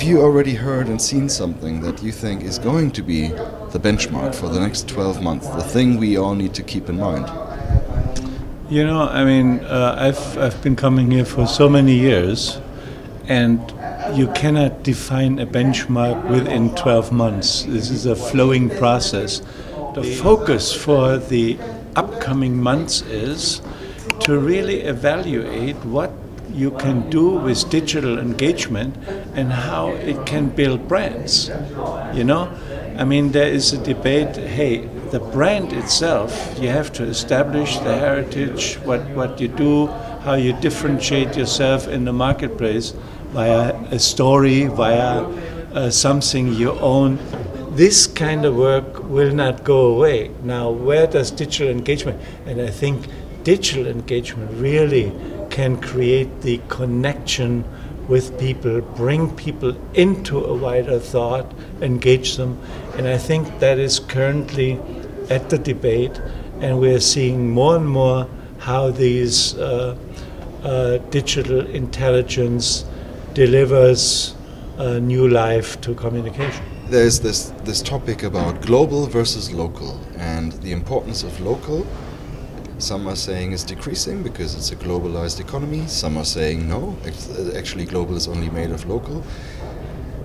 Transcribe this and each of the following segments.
have you already heard and seen something that you think is going to be the benchmark for the next 12 months, the thing we all need to keep in mind? You know, I mean, I've been coming here for so many years, and you cannot define a benchmark within 12 months. This is a flowing process. The focus for the upcoming months is to really evaluate what you can do with digital engagement and how it can build brands. You know, I mean, there is a debate, hey, the brand itself, you have to establish the heritage, what you do, how you differentiate yourself in the marketplace via a story, via something you own. This kind of work will not go away. Now, where does digital engagement, and I think digital engagement really can create the connection with people, bring people into a wider thought, engage them. And I think that is currently at the debate, and we're seeing more and more how these digital intelligence delivers new life to communication. There's this topic about global versus local and the importance of local. Some are saying it's decreasing because it's a globalized economy. Some are saying no, actually global is only made of local.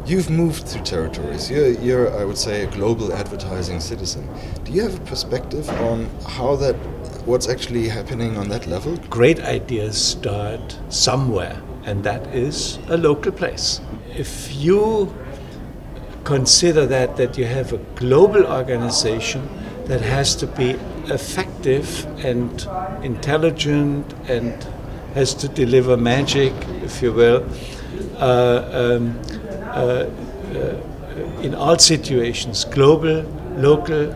You've moved through territories. You're, I would say, a global advertising citizen. Do you have a perspective on what's actually happening on that level? Great ideas start somewhere, and that is a local place. If you consider that you have a global organization that has to be effective and intelligent and has to deliver magic, if you will, in all situations, global, local,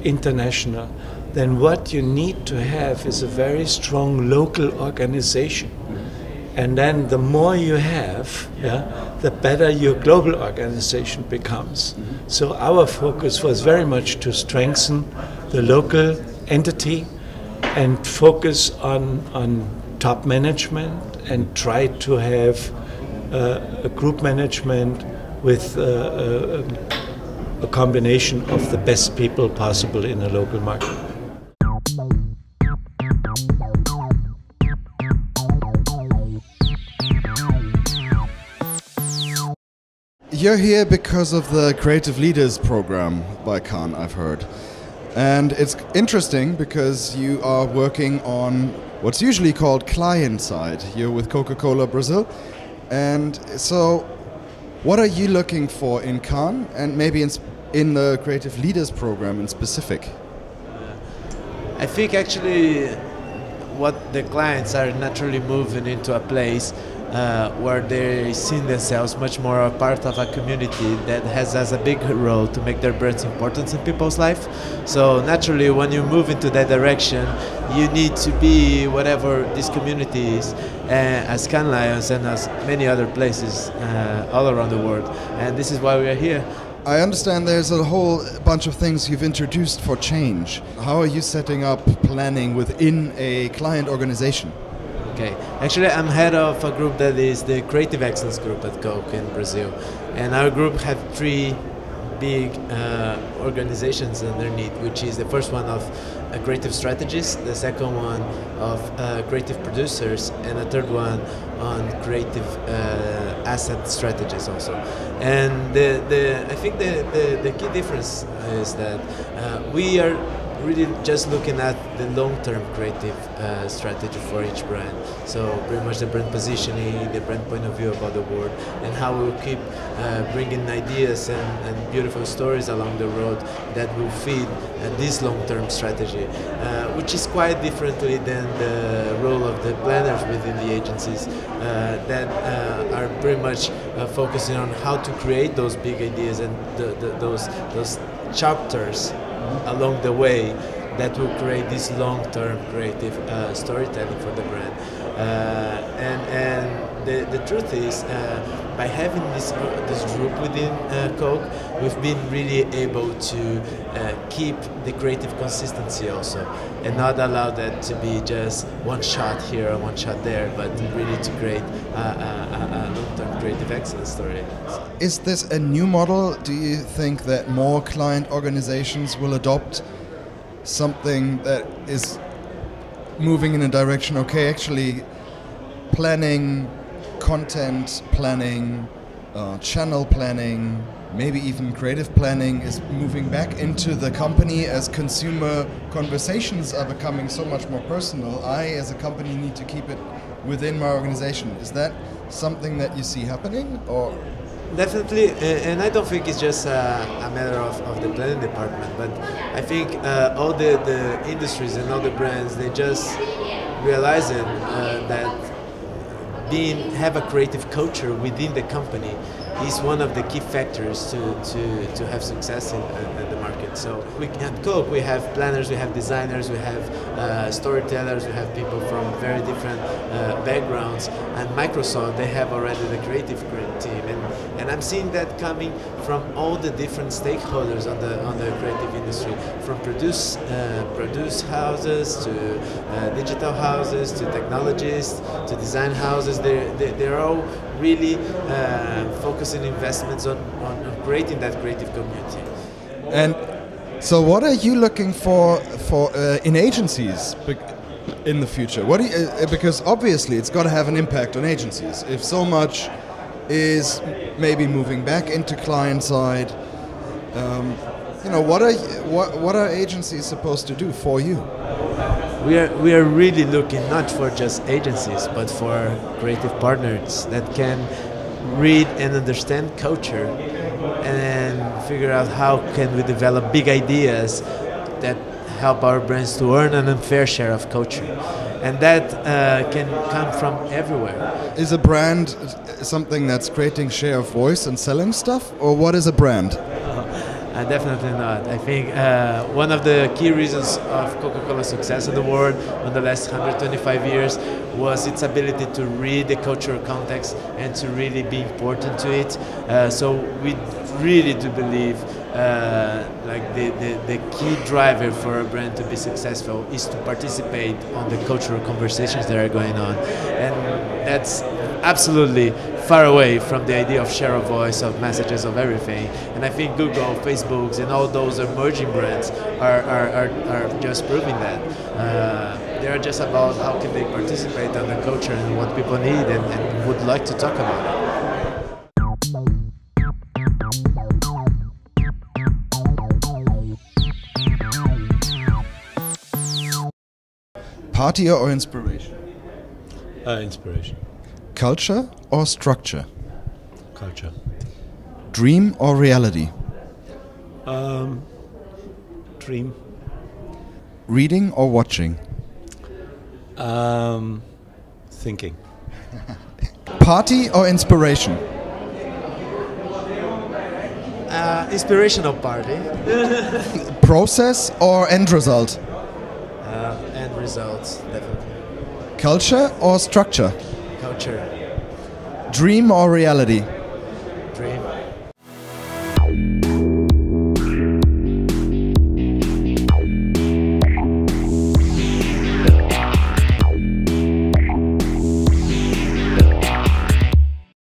international, then what you need to have is a very strong local organization. And then the more you have, the better your global organization becomes. So our focus was very much to strengthen the local entity and focus on top management and try to have a group management with a combination of the best people possible in a local market. You're here because of the Creative Leaders program by Cannes, I've heard. And it's interesting because you are working on what's usually called client side. You're with Coca-Cola Brazil. And so what are you looking for in Cannes and maybe in the Creative Leaders program in specific? I think actually what the clients are naturally moving into a place where they see themselves much more a part of a community that has as a big role to make their brands important in people's life. So naturally, when you move into that direction, you need to be whatever this community is, as Cannes Lions and as many other places all around the world. And this is why we are here. I understand there's a whole bunch of things you've introduced for change. How are you setting up planning within a client organization? Okay, actually I'm head of a group that is the Creative Excellence Group at Coke in Brazil. And our group has three big organizations underneath, which is the first one of creative strategies, the second one of creative producers, and the third one on creative asset strategies also. And I think the key difference is that we are really just looking at the long-term creative strategy for each brand. So pretty much the brand positioning, the brand point of view about the world, and how we'll keep bringing ideas and beautiful stories along the road that will feed this long-term strategy, which is quite differently than the role of the planners within the agencies that are pretty much focusing on how to create those big ideas and those chapters along the way that will create this long-term creative storytelling for the brand. And the truth is, by having this group within Coke, we've been really able to keep the creative consistency also, and not allow that to be just one shot here or one shot there, but really to create a long-term creative excellence story. Is this a new model? Do you think that more client organizations will adopt something that is moving in a direction, okay, actually planning, content planning, channel planning, maybe even creative planning is moving back into the company as consumer conversations are becoming so much more personal? I, as a company, need to keep it within my organization. Is that something that you see happening, or? Definitely, and I don't think it's just a matter of the planning department, but I think all the industries and all the brands, they just realizing that have a creative culture within the company is one of the key factors to have success in the market. So at Coke, we have planners, we have designers, we have storytellers, we have people from very different backgrounds. And Microsoft, they have already the creative team, and I'm seeing that coming from all the different stakeholders on the creative industry, from produce houses to digital houses to technologists to design houses. They're all really focusing investments on creating that creative community. And so what are you looking for in agencies in the future? What do you, because obviously it's got to have an impact on agencies. If so much is maybe moving back into client side, what are agencies supposed to do for you? We are really looking not for just agencies, but for creative partners that can read and understand culture and figure out how can we develop big ideas that help our brands to earn an unfair share of culture. And that can come from everywhere. Is a brand something that's creating share of voice and selling stuff, or what is a brand? Definitely not. I think one of the key reasons of Coca-Cola's success in the world in the last 125 years was its ability to read the cultural context and to really be important to it. So we really do believe the key driver for a brand to be successful is to participate on the cultural conversations that are going on, and that's absolutely far away from the idea of share of voice, of messages, of everything. And I think Google, Facebook, and all those emerging brands are just proving that. They're just about how can they participate on the culture and what people need and would like to talk about it. Party or inspiration? Inspiration. Culture or structure? Culture. Dream or reality? Dream. Reading or watching? Thinking. Party or inspiration? Inspirational party. Process or end result? End results, definitely. Culture or structure? Culture. Dream or reality? Dream.